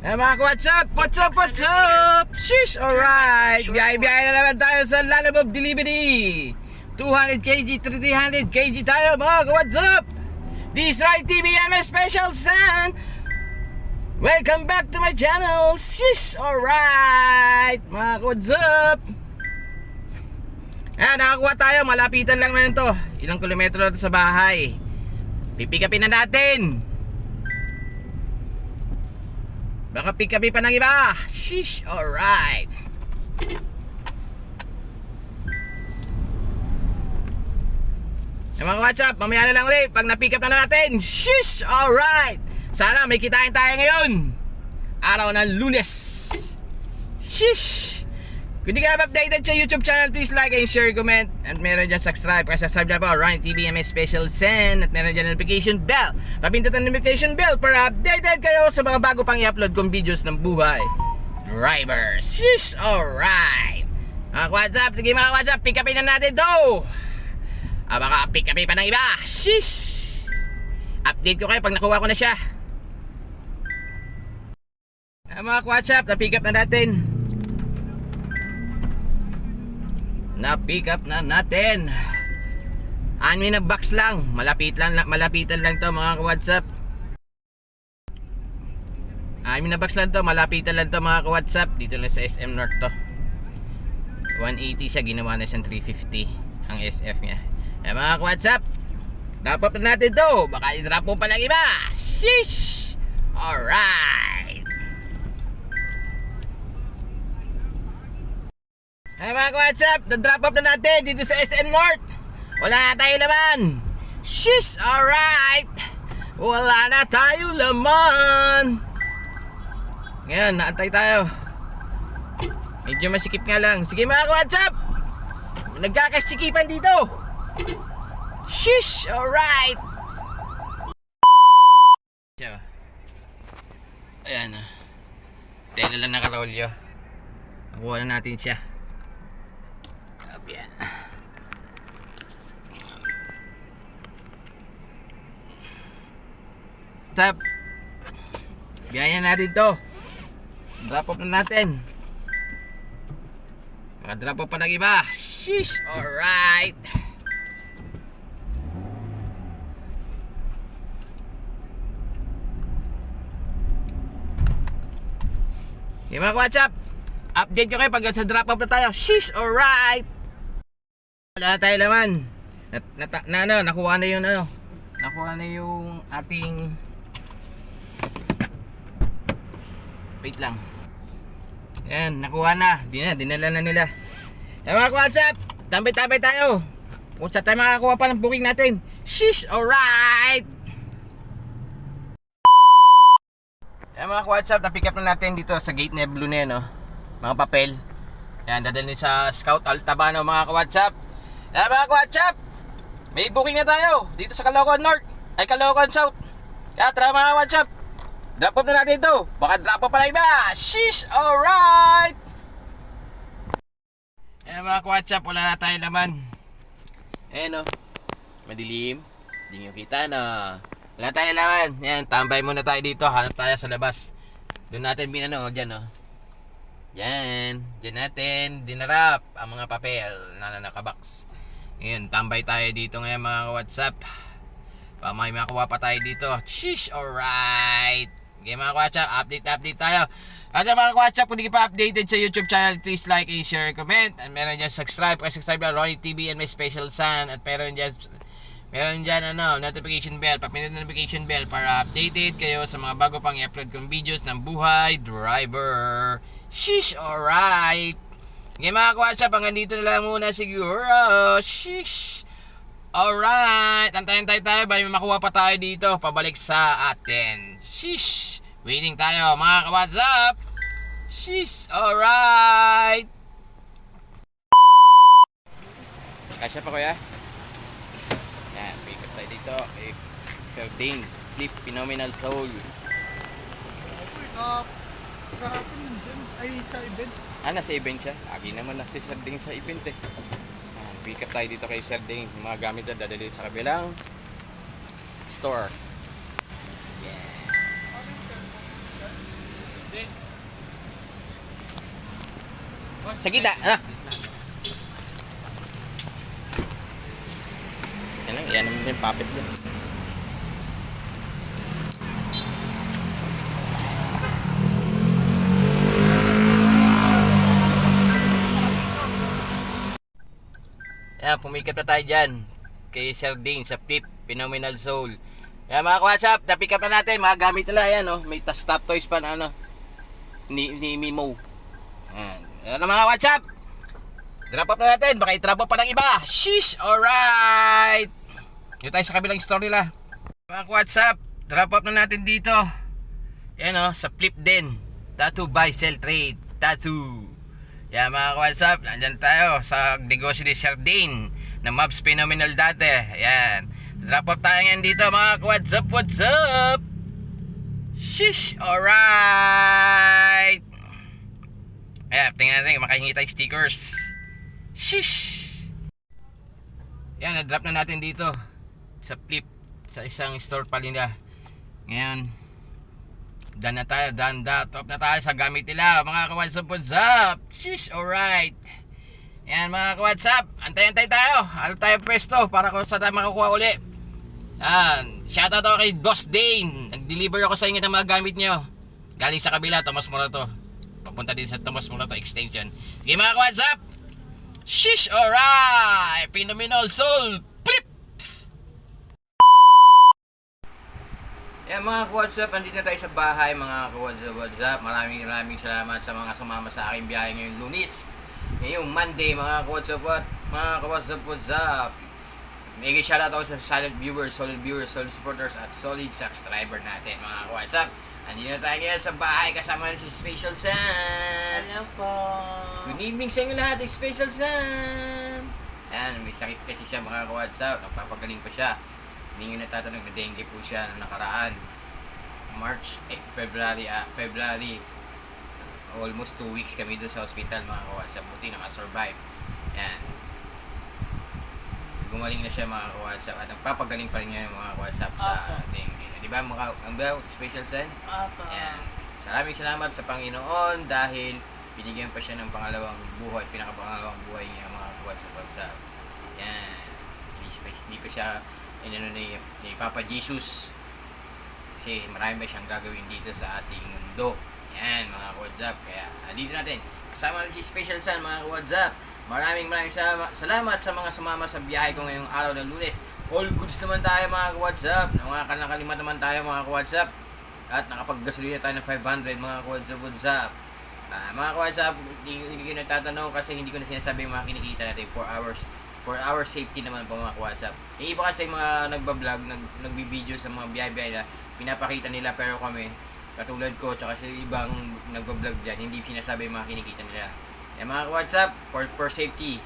Eh mga what's up? What's up? What's up? Sheesh! Alright! Biyahe-biyahe na naman tayo sa Lalabog Delivery. 200 kg, 300 kg tayo mga what's up? This right TV and my special son. Welcome back to my channel. Sheesh! Alright! Mga what's up? Nakakuha tayo. Malapitan lang naman to. Ilang kilometro na to sa bahay. Pipikapin na natin. Baka pick-upin pa ng iba. Sheesh, alright. Mga WhatsApp, mamaya na lang ulit pag na-pick up na natin. Sheesh, alright. Sana may kitain tayo ngayon, araw ng Lunes. Sheesh. Kung di ka updated sa YouTube channel, please like and share, comment. At meron dyan subscribe. Kasi subscribe na po, Ryan TV and my special send. At meron dyan notification bell. Papindot ang notification bell para updated kayo sa mga bago pang i-upload kong videos ng buhay drivers. Sheesh, alright. Mga WhatsApp, sige mga WhatsApp, pick upin na natin to. Baka pick upin pa ng iba. Sheesh. Update ko kayo pag nakuha ko na siya. Mga WhatsApp, na-pick up na natin. Na-pick up na natin. Anim na box lang. Malapitan lang to mga ka-WhatsApp. Anim na box lang to. Malapitan lang to mga ka-WhatsApp. Dito lang sa SM North to. 180 siya. Ginawa na siyang 350 ang SF niya. Mga ka-WhatsApp, drop up na natin to. Baka i-drop po pa lang iba. Sheesh. Alright. Mga WhatsApp, na-drop up na natin dito sa SM North. Wala na tayo laman. Sheesh, alright. Wala na tayo laman. Ngayon, naantay tayo. Medyo masikip nga lang. Sige mga WhatsApp, nagkakasikipan dito. Sheesh, alright. Ayan. Tayo lang nakarolyo. Nakuha na natin siya. Yan. Tap. Biyayan natin to. Drop off na natin. Drop off pa ng iba. Sheesh, alright. Okay mga WhatsApp, update ko kayo pag sa drop off na tayo. Sheesh, alright. Wala tayo laman. Nakuha na yung nakuha na yung ating, wait lang. Yan, nakuha na. Dinala na nila. Mga WhatsApp, tambay-tambay tayo. Kung sa tayo makakuha pa ng booking natin. Sheesh, alright. Mga WhatsApp, na-pick up na natin dito sa gate na blue na yan, mga papel. Yan, dadalhin sa Scout Altabano mga WhatsApp. Mga WhatsApp, may booking na tayo dito sa Caloocan North, ay Caloocan South. Kaya tara mga WhatsApp, drop off na natin ito. Baka drop off pa na iba. Sheesh, alright. Mga WhatsApp, wala na tayo laman. Madilim. Hindi nyo kita wala tayo laman. Yan, tambay muna tayo dito. Hanap tayo sa labas. Doon natin dyan Diyan natin dinarap ang mga papel na nakabox. Ngayon, tambay tayo dito ngayon mga WhatsApp. May makuha pa tayo dito. Sheesh, alright. Okay mga WhatsApp, update tayo. At mga WhatsApp, kung hindi ka pa updated sa YouTube channel, please like and share, comment. At meron dyan subscribe na Ronnie TV and my special son. At meron dyan notification bell. Papindot na notification bell para updated kayo sa mga bago pang i-upload kong videos ng buhay driver. Sheesh, alright. Okay mga WhatsApp, hanggang dito na lang muna siguro. Sheesh, alright. Antayin tayo ba may makuha pa tayo dito pabalik sa atin. Sheesh, waiting tayo mga WhatsApp. Sheesh, alright. Kasya pa kuya? Yan, pick up tayo dito kay Sir Ding Flip Phenomenal Soul. Kahapon dyan ay sa event. Nasa event siya. Lagi naman na si Sir Ding sa event eh. Pick up tayo dito kay Sir Ding. Yung mga gamit na dadali sa kabilang store. Yeah. Sa gitna, ano? Yan naman yung puppet doon. Yan, pumikap na tayo dyan. Kay Sir Dane sa Flip, Phenomenal Soul. Yan mga WhatsApp, na-pick up na natin. Mga gamit nila yan, oh. May stop toys pa na ano. Ni Mimo. Yan. Yan mga WhatsApp. Drop up na natin. Baka i-drop up pa ng iba. Sheesh! Alright! Dito tayo sa kabilang store nila. Mga WhatsApp, drop up na natin dito. Yan oh, sa Flip din. Tattoo buy, sell, trade. Tattoo. Yan mga WhatsApp, nandyan tayo sa negosyo ni Sir Dane na Mavs Phenomenal dati. Yan. Drop up tayo ngayon dito mga WhatsApp. What's up? Sheesh! Alright! Ayan, tingnan natin makahingi tayong stickers. Sheesh! Yan, na-drop na natin dito sa Flip, sa isang store pa nila. Ngayon, done na tayo, top na tayo sa gamit nila. Mga ka-WhatsApp, what's up? Sheesh! Alright! Yan mga ka-WhatsApp, antay-antay tayo. Ano tayo pwesto para kung saan tayo makakuha uli. Yan, shoutout ako kay Boss Dane. Nag-deliver ako sa inyo ng mga gamit nyo. Galing sa kabila, Tomas Morato. Papunta din sa Tomas Morato Extension. Sige mga ka-WhatsApp, sheesh! Alright! Phenomenal Soul Flip! Yan mga ka-WhatsApp, andito na tayo sa bahay mga ka-WhatsApp. Maraming salamat sa mga sumama sa aking biyahe ngayong Lunes. Ngayong Monday mga ka-WhatsApp at mga ka-WhatsApp, what's up? May shoutout ako sa solid viewers, solid supporters at solid subscriber natin mga ka-WhatsApp. Andito na tayo ngayon sa bahay kasama na si Special Sam. Hello po. Good evening sa inyo lahat, Special Sam. Ayan, may sakit kasi siya mga ka-WhatsApp. Nagpapagaling pa siya. Hindi nyo natatanong na dengue po siya na nakaraan. February. Almost 2 weeks kami doon sa hospital mga ka-WhatsApp. Buti nakasurvive. Ayan. Gumaling na siya mga ka-WhatsApp at nagpapagaling pa rin niya yung mga ka-WhatsApp sa dengue. Di ba mga Special Sen? Apo. Yan. Maraming salamat sa Panginoon dahil binigyan pa siya ng pangalawang buhay, pinakapangalawang buhay niya mga ka-WhatsApp. Yan. Hindi pa siya ni Papa Jesus. Kasi marami pa siyang gagawin dito sa ating mundo. Yan mga ka-WhatsApp. Kaya dito natin. Kasama rin si Special Sen mga ka-WhatsApp. Maraming salamat sa mga sumama sa biyahe ko ngayong araw ng Lunes. All goods naman tayo mga ka-WhatsApp. Nakalimat naman tayo mga ka-WhatsApp. At nakapaggasolina tayo ng 500 mga ka-WhatsApp. Mga ka-WhatsApp, hindi ko nagtatanong kasi hindi ko na sinasabi yung mga kinikita natin. 4 hours safety naman po mga ka-WhatsApp. Yung iba kasi mga nagbablog, nagbibideo sa mga biyahe-biyahe na pinapakita nila pero kami, katulad ko, tsaka sa ibang nagbablog dyan, hindi sinasabi yung mga kinikita nila. Yan mga ka-WhatsApp, for safety.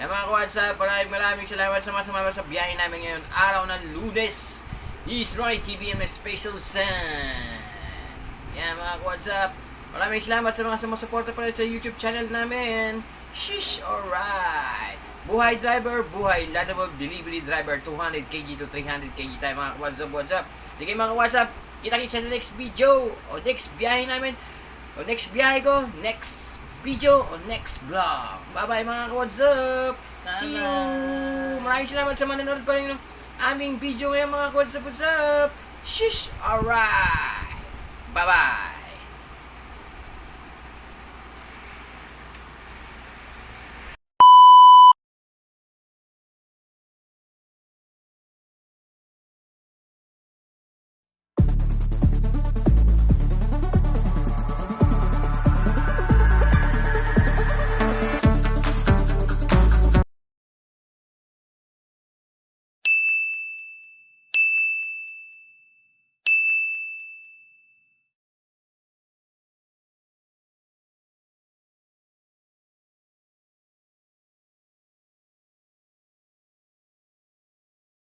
Yan mga ka-WhatsApp, maraming salamat sa mga sumama sa biyahe namin ngayon. Araw ng Lunes. This is Roy TV and my Special Son. Yan mga ka-WhatsApp, maraming salamat sa mga sumusuporta pa rin sa YouTube channel namin. Sheesh! Alright! Buhay driver, buhay Ladabog delivery driver, 200 kg to 300 kg tayo mga ka-WhatsApp, WhatsApp. Sige mga ka-WhatsApp, kita-kita sa next video o next biyahe namin o next biyahe ko, next video o next vlog. Bye-bye mga ka-WhatsApp! See you! Maraming salamat sa manonood pa rin ng aming video ngayon mga ka-WhatsApp, WhatsApp! Sheesh! Alright! Bye-bye!